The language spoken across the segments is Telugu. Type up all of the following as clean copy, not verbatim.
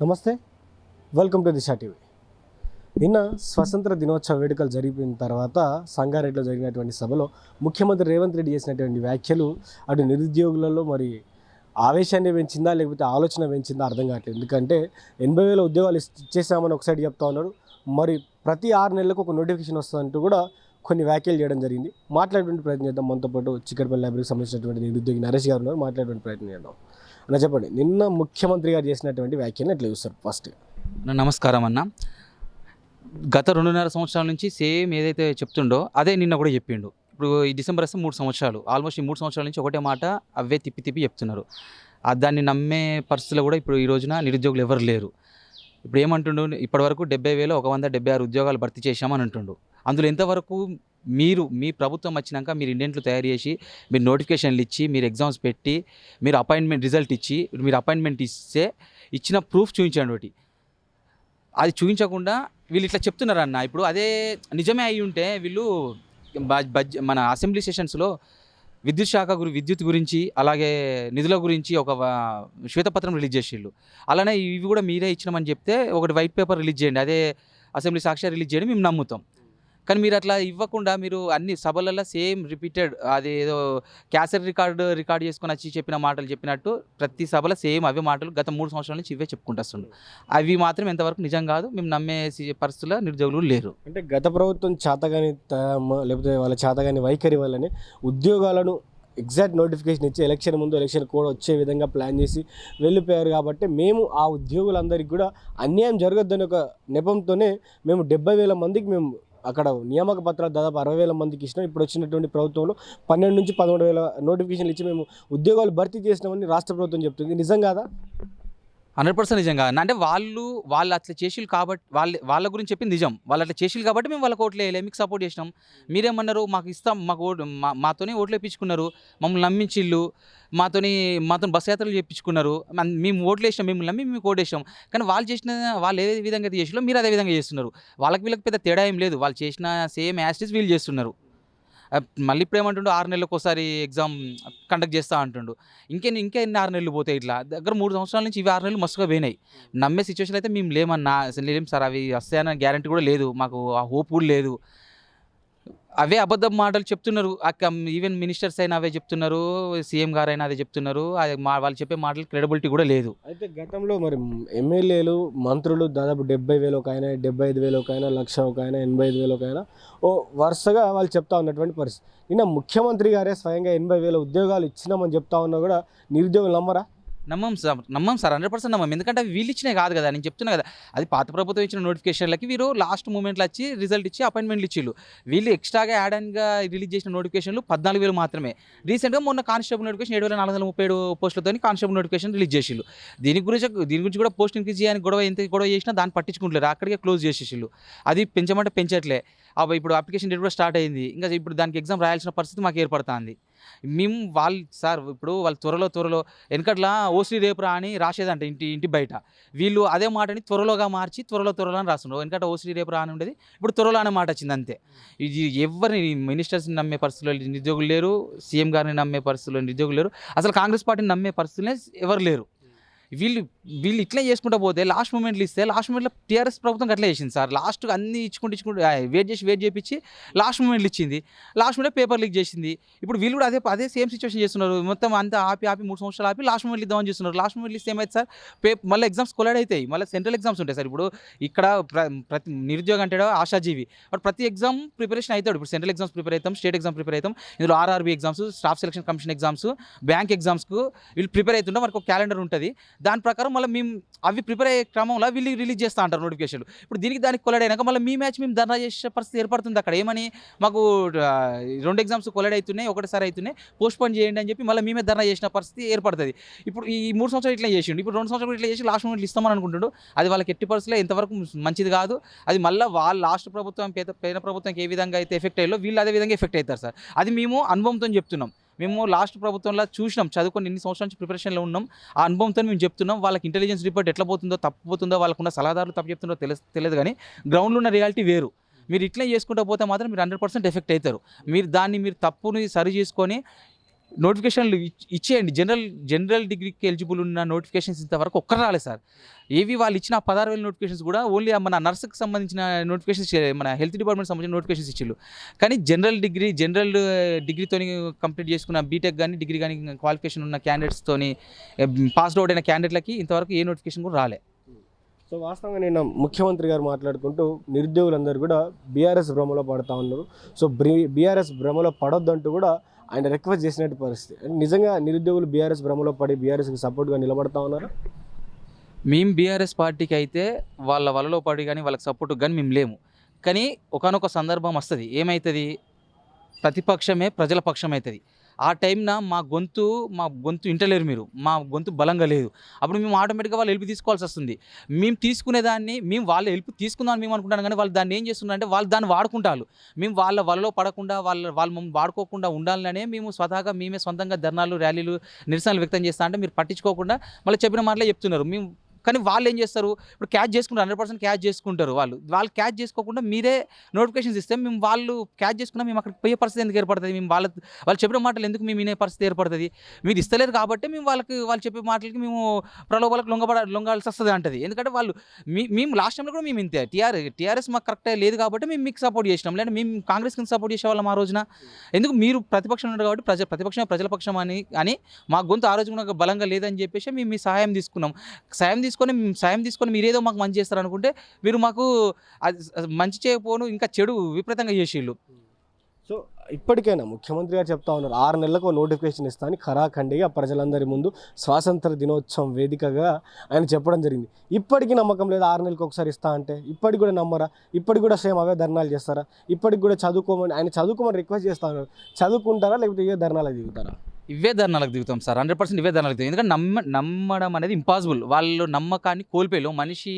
నమస్తే, వెల్కమ్ టు దిశా టీవీ. నిన్న స్వతంత్ర దినోత్సవ వేడుకలు జరిగిన తర్వాత సంగారెడ్డిలో జరిగినటువంటి సభలో ముఖ్యమంత్రి రేవంత్ రెడ్డి చేసినటువంటి వ్యాఖ్యలు అటు నిరుద్యోగులలో మరి ఆవేశాన్ని పెంచిందా లేకపోతే ఆలోచన పెంచిందా అర్థం కావట్లేదు. ఎందుకంటే 80,000 ఉద్యోగాలు ఇచ్చేసామని ఒక సైడ్ చెప్తా ఉన్నాడు. మరి ప్రతి 6 నెలలకు ఒక నోటిఫికేషన్ వస్తుందంటూ కూడా కొన్ని వ్యాఖ్యలు చేయడం జరిగింది. మాట్లాడేటువంటి ప్రయత్నం చేద్దాం. మనతో పాటు చిక్కడపల్లి లైబ్రరీకి సంబంధించినటువంటి నిరుద్యోగి నరేష్ గారు ఉన్నారు. మాట్లాడేటువంటి ప్రయత్నం చేద్దాం. అన్న చెప్పండి, నిన్న ముఖ్యమంత్రి గారు చేసినటువంటి వ్యాఖ్యలను ఎట్లా చూస్తారు? ఫస్ట్ నమస్కారం అన్న. గత 2.5 సంవత్సరాల నుంచి సేమ్ ఏదైతే చెప్తుండో అదే నిన్న కూడా చెప్పిండు. ఇప్పుడు ఈ డిసెంబర్ వస్తే 3 సంవత్సరాలు, ఆల్మోస్ట్ ఈ 3 సంవత్సరాల నుంచి ఒకటే మాట అవే తిప్పి తిప్పి చెప్తున్నారు. దాన్ని నమ్మే పరిస్థితులు కూడా ఇప్పుడు ఈ రోజున నిరుద్యోగులు ఎవరు లేరు. ఇప్పుడు ఏమంటుండు, ఇప్పటివరకు 70,000 176 ఉద్యోగాలు భర్తీ చేశామని అంటుండు. అందులో ఎంతవరకు మీ ప్రభుత్వం వచ్చినాక మీరు ఇండెంట్లు తయారు చేసి, మీరు నోటిఫికేషన్లు ఇచ్చి, మీరు ఎగ్జామ్స్ పెట్టి, మీరు అపాయింట్మెంట్ రిజల్ట్ ఇచ్చి, మీరు అపాయింట్మెంట్ ఇస్తే ఇచ్చిన ప్రూఫ్ చూపించండి ఒకటి. అది చూపించకుండా వీళ్ళు ఇట్లా చెప్తున్నారన్న. ఇప్పుడు అదే నిజమే అయి ఉంటే వీళ్ళు మన అసెంబ్లీ సెషన్స్లో విద్యుత్ గురించి అలాగే నిధుల గురించి ఒక శ్వేతపత్రం రిలీజ్ చేసిళ్ళు. అలానే ఇవి కూడా మీరే ఇచ్చినామని చెప్తే ఒకటి వైట్ పేపర్ రిలీజ్ చేయండి, అదే అసెంబ్లీ సాక్షి రిలీజ్ చేయండి, మేము నమ్ముతాం. కానీ మీరు అట్లా ఇవ్వకుండా మీరు అన్ని సభలలో సేమ్ రిపీటెడ్ అది ఏదో క్యాసెట్ రికార్డ్ చేసుకొని వచ్చి చెప్పిన మాటలు చెప్పినట్టు ప్రతి సభలో సేమ్ అవే మాటలు గత 3 సంవత్సరాల నుంచి ఇవే చెప్పుకుంటూ అవి మాత్రం ఎంతవరకు నిజం కాదు. మేము నమ్మే పరిస్థితుల్లో నిరుద్యోగులు లేరు. అంటే గత ప్రభుత్వం చేతగాని లేకపోతే వాళ్ళ చేతగాని వైఖరి వల్లనే ఉద్యోగాలను ఎగ్జాక్ట్ నోటిఫికేషన్ ఇచ్చి ఎలక్షన్ ముందు ఎలక్షన్ కూడా వచ్చే విధంగా ప్లాన్ చేసి వెళ్ళిపోయారు. కాబట్టి మేము ఆ ఉద్యోగులందరికీ కూడా అన్యాయం జరగద్దని ఒక నెపంతోనే మేము 70,000 మందికి మేము అక్కడ నియామక పత్రాలు దాదాపు 60,000 మందికి ఇచ్చినాం. ఇప్పుడు వచ్చినటువంటి ప్రభుత్వంలో 12 నుంచి 13,000 నోటిఫికేషన్లు ఇచ్చి మేము ఉద్యోగాలు భర్తీ చేసినామని రాష్ట్ర ప్రభుత్వం చెప్తుంది. నిజం కాదా? 100% నిజంగా. అంటే వాళ్ళు అట్లా చేసిళ్ళు కాబట్టి వాళ్ళ గురించి చెప్పింది నిజం. వాళ్ళు అట్లా చేసిళ్ళు కాబట్టి మేము వాళ్ళకి ఓట్లు వేయలే, మీకు సపోర్ట్ చేసినాం. మీరేమన్నారు, మాకు ఇస్తాం, మాకు మాతోనే ఓట్లు వేయించుకున్నారు, మమ్మల్ని నమ్మించిళ్ళు, మాతో బస్ యాత్రలు చేయించుకున్నారు, మేము ఓట్లు వేసినాం, మిమ్మల్ని నమ్మి మేము ఓటు వేసాం. కానీ వాళ్ళు ఏ విధంగా చేసిలో మీరు అదే విధంగా చేస్తున్నారు. వీళ్ళకి పెద్ద తేడా ఏం లేదు. వాళ్ళు చేసిన సేమ్ యాస్టిస్ వీళ్ళు చేస్తున్నారు. మళ్ళీ ఇప్పుడు ఏమంటుండు, 6 నెలలకు ఒకసారి ఎగ్జామ్ కండక్ట్ చేస్తా అంటుండు. ఇంకా ఎన్ని 6 నెలలు పోతాయి? ఇట్లా దగ్గర 3 సంవత్సరాల నుంచి ఇవి 6 నెలలు మస్తుగా పోయినాయి. నమ్మే సిచ్యువేషన్ అయితే మేము లేమన్నా, అసలు లేం సార్. అవి వస్తాయన్న గ్యారంటీ కూడా లేదు, మాకు ఆ హోప్ కూడా లేదు. అవే అబద్ధం మాటలు చెప్తున్నారు. ఈవెన్ మినిస్టర్స్ అయినా అవే చెప్తున్నారు, సీఎం గారు అయినా అదే చెప్తున్నారు. వాళ్ళు చెప్పే మాటలు క్రెడిబిలిటీ కూడా లేదు. అయితే గతంలో మరి ఎమ్మెల్యేలు మంత్రులు దాదాపు 70,000 ఒక ఆయన, 75,000 ఒక ఆయన, 1,00,000 ఒక ఆయన, 85,000 ఒక ఆయన వరుసగా వాళ్ళు చెప్తా ఉన్నటువంటి పరిస్థితి. నిన్న ముఖ్యమంత్రి గారే స్వయంగా 80,000 ఉద్యోగాలు ఇచ్చినామని చెప్తా ఉన్నా కూడా నిరుద్యోగులు నమ్మరా? నమ్మం సార్ 100% నమ్మం. ఎందుకంటే అవి వీళ్ళు ఇచ్చినాయి కాదు కదా. నేను చెప్తున్నా కదా, అది పాత ప్రభుత్వం ఇచ్చిన నోటిఫికేషన్లకి వీరు లాస్ట్ మూమెంట్లో వచ్చి రిజల్ట్ ఇచ్చి అపాయింట్మెంట్లు ఇచ్చిళ్ళు. వీళ్ళు ఎక్స్ట్రాగా యాడ్గా రిలీజ్ చేసిన నోటిఫికేషన్లు 14,000 మాత్రమే. రీసెంట్గా మొన్న కానిస్టేబుల్ నోటిఫికేషన్ 7,437 పోస్టులతో కానిస్టేబుల్ నోటిఫికేషన్ రిలీజ్ చేసిళ్ళు. దీని గురించి కూడా పోస్ట్ ఇంక్రీజ్ చేయని ఎంత గొడవ చేసినా దాన్ని పట్టించుకుంటలేరు, అక్కడికే క్లోజ్ చేసేసిళ్ళు. అది పెంచమంటే పెంచట్లే. ఇప్పుడు అప్లికేషన్ డేట్ కూడా స్టార్ట్ అయింది. ఇంకా ఇప్పుడు దానికి ఎగ్జామ్ రాయాల్సిన పరిస్థితి మాకు ఏర్పడుతుంది. మేము సార్ ఇప్పుడు వాళ్ళు త్వరలో వెనకట్లా ఓసీ రేపురా అని రాసేదంట ఇంటి బయట. వీళ్ళు అదే మాటని త్వరలోగా మార్చి త్వరలో అని రాస్తున్నారు. వెనకట ఓసీ రేపురా అని ఉండేది, ఇప్పుడు త్వరలో అనే మాట వచ్చింది అంతే. ఇది ఎవరిని మినిస్టర్స్ని నమ్మే పరిస్థితుల్లో నిరుద్యోగులు లేరు, సీఎం గారిని నమ్మే పరిస్థితుల్లో నిరుద్యోగులు లేరు, అసలు కాంగ్రెస్ పార్టీని నమ్మే పరిస్థితులే ఎవరు లేరు. వీళ్ళు ఇట్లా చేసుకుంటూ పోతే లాస్ట్ మూమెంట్లు ఇస్తే లాస్ట్ మూమెంట్లో టీఆర్ఎస్ ప్రభుత్వం అట్లా చేసింది సార్. లాస్ట్ అన్ని ఇచ్చుకుంటూ వెయిట్ చేపించి లాస్ట్ మూమెంట్లు ఇచ్చింది. లాస్ట్ మూమెంట్ పేపర్ లీక్ చేసింది. ఇప్పుడు వీళ్ళు కూడా అదే సేమ్ సిచ్యువేషన్ చేస్తున్నారు. మొత్తం అంతా ఆపి 3 సంవత్సరాలు ఆపి లాస్ట్ మూమెంట్లు ఇద్దామని చేస్తున్నారు. లాస్ట్ మూమెంట్లు ఇస్తే ఏమైతే సార్, మళ్ళీ ఎగ్జామ్స్ కొలాడ్ అవుతాయి, మళ్ళీ సెంట్రల్ ఎగ్జామ్స్ ఉంటాయి సార్. ఇప్పుడు ఇక్కడ ప్రతి నిరుద్యోగం అంటే ఆశాజీవి, బట్ ప్రతి ఎగ్జామ్ ప్రిపరేషన్ అవుతాడు. ఇప్పుడు సెంట్రల్ ఎగ్జామ్స్ ప్రిపేర్ అవుతాం, స్టేట్ ఎగ్జామ్ ప్రిపేర్ అవుతాం, ఇందులో RRB exams, staff selection commission exams, bank ఎగ్జామ్స్కు వీళ్ళు ప్రిపేర్ అవుతుంటే మనకు ఒక క్యాలెండర్ ఉంటుంది. దాని ప్రకారం మళ్ళీ మేము అవి ప్రిపేర్ అయ్యే క్రమంలో వీళ్ళు రిలీజ్ చేస్తూ అంటారు నోటిఫికేషన్లు. ఇప్పుడు దానికి కొలైడ్ అయినాక మళ్ళీ మేము ధర్నా చేసే పరిస్థితి ఏర్పడుతుంది. అక్కడ ఏమని, మాకు 2 ఎగ్జామ్స్ కొలైడ్ అవుతున్నాయి, ఒకటిసారి అవుతున్నాయి, పోస్ట్పోన్ చేయండి అని చెప్పి మళ్ళీ మేమే ధర్నా చేసిన పరిస్థితి ఏర్పడుతుంది. ఇప్పుడు ఈ 3 సంవత్సరాలు ఇట్లా చేసిండు, ఇప్పుడు 2 సంవత్సరాలు ఇట్లా చేసి లాస్ట్ మూమెంట్లు ఇస్తామని అనుకుంటాడు. అది వాళ్ళకి ఎట్టి పరిస్థితుల్లో ఎంతవరకు మంచిది కాదు. అది మళ్ళీ వాళ్ళ లాస్ట్ ప్రభుత్వం పేద ప్రభుత్వానికి ఏ విధంగా అయితే ఎఫెక్ట్ అయ్యాలో వీళ్ళు అదే విధంగా ఎఫెక్ట్ అవుతారు సార్. అది మేము అనుభవంతో చెప్తున్నాం. మేము లాస్ట్ ప్రభుత్వంలో చూసినాం, చదువుకొని ఇన్ని సంవత్సరాల నుంచి ప్రిపరేషన్లో ఉన్నాం. ఆ అనుభవంతో మేము చెప్తున్నాం. వాళ్ళకి ఇంటెలిజెన్స్ రిపోర్ట్ ఎట్లా పోతుందో, తప్పిపోతుందో, వాళ్ళకున్న సలహాదారులు తప్పు చెప్తుందో తెలియదు. కానీ గ్రౌండ్లో ఉన్న రియాలిటీ వేరు. మీరు ఇట్లా చేసుకుంటూ పోతే మాత్రం మీరు 100% ఎఫెక్ట్ అవుతారు. మీరు తప్పుని సరి చేసుకొని నోటిఫికేషన్లు ఇచ్చేయండి. జనరల్ డిగ్రీకి ఎలిజిబుల్ ఉన్న నోటిఫికేషన్స్ ఇంతవరకు ఒక్కరు రాలేదు సార్. ఏవి వాళ్ళు ఇచ్చిన 16,000 నోటిఫికేషన్స్ కూడా ఓన్లీ మన నర్సుకి సంబంధించిన నోటిఫికేషన్స్, మన హెల్త్ డిపార్ట్మెంట్ సంబంధించిన నోటిఫికేషన్స్ ఇచ్చిళ్ళు. కానీ జనరల్ డిగ్రీతోని కంప్లీట్ చేసుకున్న బీటెక్ కానీ డిగ్రీ కానీ క్వాలిఫికేషన్ ఉన్న క్యాండిడేట్స్తోని పాస్డ్ అవుట్ అయిన క్యాండిడేట్లకి ఇంతవరకు ఏ నోటిఫికేషన్ కూడా రాలే. సో వాస్తవంగా నేను ముఖ్యమంత్రి గారు మాట్లాడుకుంటూ నిరుద్యోగులందరూ కూడా బీఆర్ఎస్ భ్రమలో పడతా ఉన్నారు. సో బీఆర్ఎస్ భ్రమలో పడొద్దంటూ కూడా ఆయన రిక్వెస్ట్ చేసినట్టు పరిస్థితి. నిజంగా నిరుద్యోగులు బీఆర్ఎస్ భ్రమలో పడి బీఆర్ఎస్కి సపోర్ట్గా నిలబడతా ఉన్నారు. మేము బీఆర్ఎస్ పార్టీకి అయితే వాళ్ళ వలలో పడి కానీ వాళ్ళకి సపోర్ట్ కానీ మేము లేము. కానీ ఒకానొక సందర్భం వస్తుంది, ఏమవుతుంది, ప్రతిపక్షమే ప్రజల పక్షం అవుతుంది. ఆ టైంన మా గొంతు వింటలేరు మీరు, మా గొంతు బలంగా లేదు. అప్పుడు మేము ఆటోమేటిక్గా వాళ్ళు హెల్ప్ తీసుకోవాల్సి వస్తుంది. మేము తీసుకునేదాన్ని, మేము వాళ్ళ హెల్ప్ తీసుకుందామని మేము అనుకుంటాను. కానీ వాళ్ళు దాన్ని ఏం చేస్తున్నారంటే వాళ్ళు దాన్ని వాడుకుంటారు. మేము వాళ్ళ వలలో పడకుండా వాళ్ళు మమ్మల్ని వాడుకోకుండా ఉండాలనే మేము మేమే సొంతంగా ధర్నాలు, ర్యాలీలు, నిరసనలు వ్యక్తం చేస్తా అంటే మీరు పట్టించుకోకుండా మళ్ళీ చెప్పిన మాటలే చెప్తున్నారు. కానీ వాళ్ళు ఏం చేస్తారు, ఇప్పుడు క్యాచ్ చేసుకుంటారు, 100% క్యాచ్ చేసుకుంటారు. వాళ్ళు క్యాచ్ చేసుకోకుండా మీరే నోటిఫికేషన్స్ ఇస్తే మేము వాళ్ళు క్యాచ్ చేసుకున్నా మేము అక్కడికి పోయే పరిస్థితి ఎందుకు ఏర్పడుతుంది? మేము వాళ్ళు చెప్పిన మాటలు ఎందుకు మేము వినే పరిస్థితి ఏర్పడుతుంది? మీరు ఇస్తలేరు కాబట్టి మేము వాళ్ళు చెప్పే మాటలకి మేము ప్రలోభాలకు లొంగాల్సి వస్తుంది అంటది. ఎందుకంటే మేము లాస్ట్ టైంలో కూడా మేము ఇంతే, టీఆర్ఎస్ మాకు కరెక్ట్ లేదు కాబట్టి మేము మీకు సపోర్ట్ చేసినాం, లేదా మేము కాంగ్రెస్ కింద సపోర్ట్ చేసేవాళ్ళం ఆ రోజున. ఎందుకు మీరు ప్రతిపక్షం ఉన్నారు కాబట్టి ప్రతిపక్షమే ప్రజల పక్షం అని మా గొంతు ఆ రోజు బలంగా లేదని చెప్పేసి మేము మీ సహాయం తీసుకున్నాం. సాయం తీసుకొని మీరేదో మాకు మంచి చేస్తారు అనుకుంటే మీరు మాకు మంచి చేయకపోను ఇంకా చెడు విపరీతంగా చేసిళ్ళు. సో ఇప్పటికైనా ముఖ్యమంత్రి గారు చెప్తా ఉన్నారు 6 నెలలకు నోటిఫికేషన్ ఇస్తా అని ఖరాఖండిగా ప్రజలందరి ముందు స్వాతంత్ర దినోత్సవం వేదికగా ఆయన చెప్పడం జరిగింది. ఇప్పటికీ నమ్మకం లేదు 6 నెలలకు ఒకసారి ఇస్తా అంటే? ఇప్పటికి కూడా నమ్మరా? ఇప్పటికి కూడా సేమ్ అవే ధర్నాలు చేస్తారా? ఇప్పటికి కూడా ఆయన చదువుకోమని రిక్వెస్ట్ చేస్తా ఉన్నారు. చదువుకుంటారా లేకపోతే ఇవే ధర్నాలకు దిగుతారా? ఇవే ధర్నాలకు దిగుతాం సార్, 100% ఇవే ధర్నాలకు దిగుతాం. ఎందుకంటే నమ్మడం అనేది ఇంపాసిబుల్. వాళ్ళు నమ్మకాన్ని కోల్పోయారు. మనిషి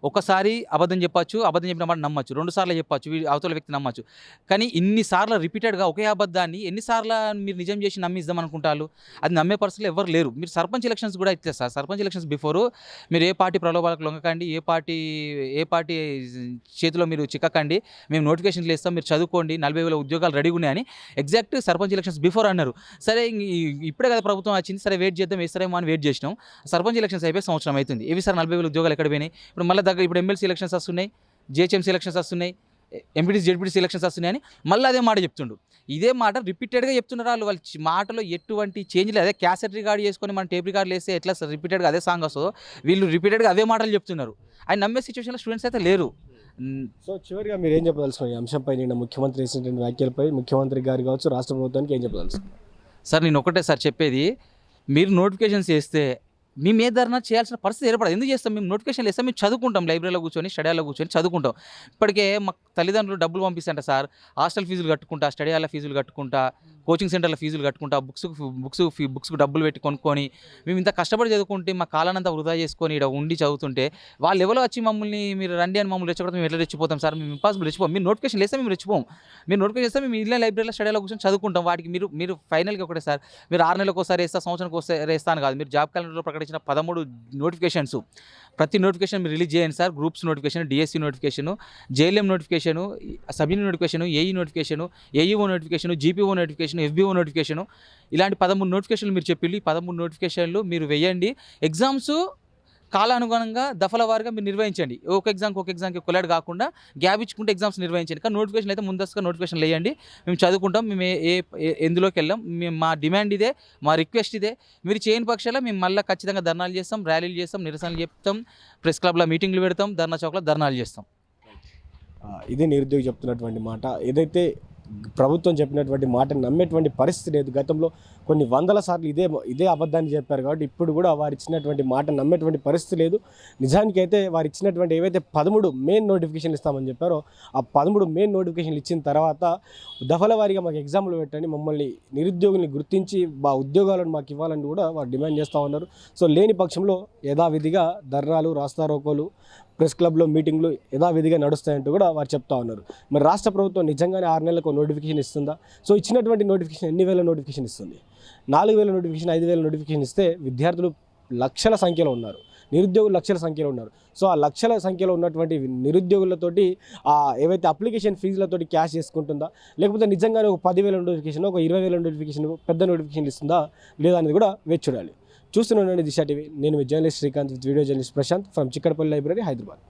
ఒకసారి అబద్ధం చెప్పిన మాట నమ్మచ్చు, 2 సార్లు చెప్పచ్చు, అవతల వ్యక్తి నమ్మచ్చు. కానీ ఇన్నిసార్లు రిపీటెడ్గా ఒకే అబద్ధాన్ని ఎన్నిసార్లు మీరు నిజం చేసి నమ్మిద్దాం అనుకుంటారు? అది నమ్మే పరిస్థితులు ఎవరు లేరు. మీరు సర్పంచ్ ఎలక్షన్స్ కూడా ఇస్తే సార్, సర్పంచ్ ఎలక్షన్స్ బిఫోర్ మీరు ఏ పార్టీ ప్రలోభాలకు లొంగకండి, ఏ పార్టీ చేతిలో మీరు చిక్కకండి, మేము నోటిఫికేషన్లు ఇస్తాం, మీరు చదువుకోండి, 40,000 ఉద్యోగాలు రెడీగా ఉన్నాయని ఎగ్జాక్ట్ సర్పంచ్ ఎలక్షన్స్ బిఫోర్ అన్నారు. సరే ఇప్పుడే కదా ప్రభుత్వం వచ్చింది, సరే వెయిట్ చేద్దాం, వేస్తారేమో అని వెయిట్ చేసినాం. సర్పంచ్ ఎలక్షన్స్ అయిపోయి సంవత్సరం అవుతుంది. ఏవి సార్ 40,000 ఉద్యోగాలు ఎక్కడ పోయినాయి? ఇప్పుడు ఎమ్మెల్సీ ఎలక్షన్స్ వస్తున్నాయి, జిహెచ్ఎంసీ ఎలక్షన్స్ వస్తున్నాయి, ఎంపీటీసీ జెడ్పీటీసీ ఎలక్షన్స్ వస్తున్నాయని మళ్ళీ అదే మాట చెప్తుండు. ఇదే మాట రిపీటెడ్గా చెప్తున్నారు. వాళ్ళ మాటలో ఎటువంటి చేంజ్ లేదు. అదే క్యాసెట్ రికార్డ్ చేసుకొని మన టేప్ రికార్డులు వేస్తే ఎట్లా రిపీటెడ్గా అదే సాంగ్ వస్తుందో వీళ్ళు రిపీటెడ్గా అవే మాటలు చెప్తున్నారు. ఆయన నమ్మే సిచ్యువేషన్లో స్టూడెంట్స్ అయితే లేరు. సో చివరిగా మీరు ఏం చెప్పదలుచుకున్న ఈ అంశంపై, నిన్న ముఖ్యమంత్రి చేసినటువంటి వ్యాఖ్యలపై ముఖ్యమంత్రి గారు కావచ్చు, రాష్ట్ర ప్రభుత్వానికి ఏం చెప్పదలుచుకున్నారు? సార్ నేను ఒకటే సార్ చెప్పేది, మీరు నోటిఫికేషన్స్ వేస్తే మేము ఏ ధర్నా చేయాల్సిన పరిస్థితి ఏర్పడదు. ఎందుకు చేస్తాం? మేము నోటిఫికేషన్ వేస్తాం, మేము చదువుకుంటాం, లైబ్రరీలో కూర్చొని స్టడీ హాల్లో కూర్చొని చదువుకుంటాం. ఇప్పటికే మాకు తల్లిదండ్రులు డబ్బులు పంపిస్తాంట సార్, హాస్టల్ ఫీజులు కట్టుకుంటా, స్టడీ హాల్ల ఫీజులు కట్టుకుంటా, కోచింగ్ సెంటర్ల ఫీజులు కట్టుకుంటా, బుక్స్కు డబ్బులు పెట్టి కొనుక్కొని మేము ఇంత కష్టపడి చదువుకుంటే మా కాలానంతా వృధా చేసుకొని ఇక్కడ ఉండి చదువుతుంటే వాళ్ళు ఎవరో వచ్చి మీరు రండి అని మమ్మల్ని రెచ్చగొడితే మేము ఎట్లా రెచ్చిపోతాం సార్? మేము ఇంపాసిబుల్ రెచ్చిపోం. మీరు నోటిఫికేషన్ వేస్తే మేము రెచ్చిపోం. మీరు నోటిఫికేషన్ వేస్తే మేము ఇళ్ళ లైబ్రరీలో స్టడీ హాల్లో కూర్చొని చదువుకుంటాం. వాటికి మీరు ఫైనల్గా ఒకటే సార్, మీరు 6 నెలలకు ఒకసారి వేస్తా, సంవత్సరానికి ఒకసారి వేస్తాను కాదు, మీరు జాబ్ క్యాలెండర్లో ప్రకటించిన 13 నోటిఫికేషన్స్, ప్రతి నోటిఫికేషన్ మీరు రిలీజ్ చేయండి sir. Groups notification, DSC notification, JLM notification, సబ్యూనియన్ notification, AE notification, AEO notification, GPO notification, FBO notification, ఇలాంటి 13 నోటిఫికేషన్లు మీరు చెప్పి 13 నోటిఫికేషన్లు మీరు వేయండి. ఎగ్జామ్స్ కాలానుగుణంగా దఫల వారిగా మీరు నిర్వహించండి. ఒక ఎగ్జామ్కి కొలాడ్ కాకుండా గ్యాప్ ఇచ్చుకుంటే ఎగ్జామ్స్ నిర్వహించండి. కానీ నోటిఫికేషన్ అయితే ముందస్తుగా నోటిఫికేషన్ వేయండి. మేము చదువుకుంటాం, మేము ఎందులోకి వెళ్ళాం, మేము మా డిమాండ్ ఇదే, మా రిక్వెస్ట్ ఇదే. మీరు చేయని పక్షాల్లో మేము మళ్ళీ ఖచ్చితంగా ధర్నాలు చేస్తాం, ర్యాలీలు చేస్తాం, నిరసనలు చెప్తాం, ప్రెస్ క్లబ్లో మీటింగ్లు పెడతాం, ధర్నా చౌక్లో ధర్నాలు చేస్తాం. ఇదే నిరుద్యోగి చెప్తున్నటువంటి మాట. ఏదైతే ప్రభుత్వం చెప్పినటువంటి మాటను నమ్మేటువంటి పరిస్థితి లేదు. గతంలో కొన్ని వందల సార్లు ఇదే అబద్ధాన్ని చెప్పారు కాబట్టి ఇప్పుడు కూడా వారు ఇచ్చినటువంటి మాట నమ్మేటువంటి పరిస్థితి లేదు. నిజానికైతే వారు ఇచ్చినటువంటి ఏవైతే 13 మెయిన్ నోటిఫికేషన్లు ఇస్తామని చెప్పారో ఆ 13 మెయిన్ నోటిఫికేషన్లు ఇచ్చిన తర్వాత దఫల వారీగా మాకు ఎగ్జామ్లు పెట్టండి, మమ్మల్ని నిరుద్యోగుల్ని గుర్తించి మా ఉద్యోగాలను మాకు ఇవ్వాలని కూడా వారు డిమాండ్ చేస్తూ ఉన్నారు. సో లేని పక్షంలో యథావిధిగా ధర్నాలు, రాస్తారోకోలు, ప్రెస్ క్లబ్లో మీటింగ్లు యథావిధిగా నడుస్తాయంటూ కూడా వారు చెప్తా ఉన్నారు. మరి రాష్ట్ర ప్రభుత్వం నిజంగానే 6 నెలలకు నోటిఫికేషన్ ఇస్తుందా? సో ఇచ్చినటువంటి నోటిఫికేషన్ ఎన్ని వేల నోటిఫికేషన్ ఇస్తుంది? 4,000 నోటిఫికేషన్, 5,000 నోటిఫికేషన్ ఇస్తే విద్యార్థులు లక్షల సంఖ్యలో ఉన్నారు. నిరుద్యోగులు లక్షల సంఖ్యలో ఉన్నారు. సో ఆ లక్షల సంఖ్యలో ఉన్నటువంటి నిరుద్యోగులతోటి ఏవైతే అప్లికేషన్ ఫీజులతోటి క్యాష్ చేసుకుంటుందా, లేకపోతే నిజంగానే ఒక 10,000 నోటిఫికేషన్, ఒక 20,000 నోటిఫికేషన్, పెద్ద నోటిఫికేషన్ ఇస్తుందా లేదా అనేది కూడా వేచి చూడాలి. చూస్తున్నానండి దిశ టీవీ. నేను మీ journalist Srikanth, video journalist Prashanth from Chikkadpally library, Hyderabad.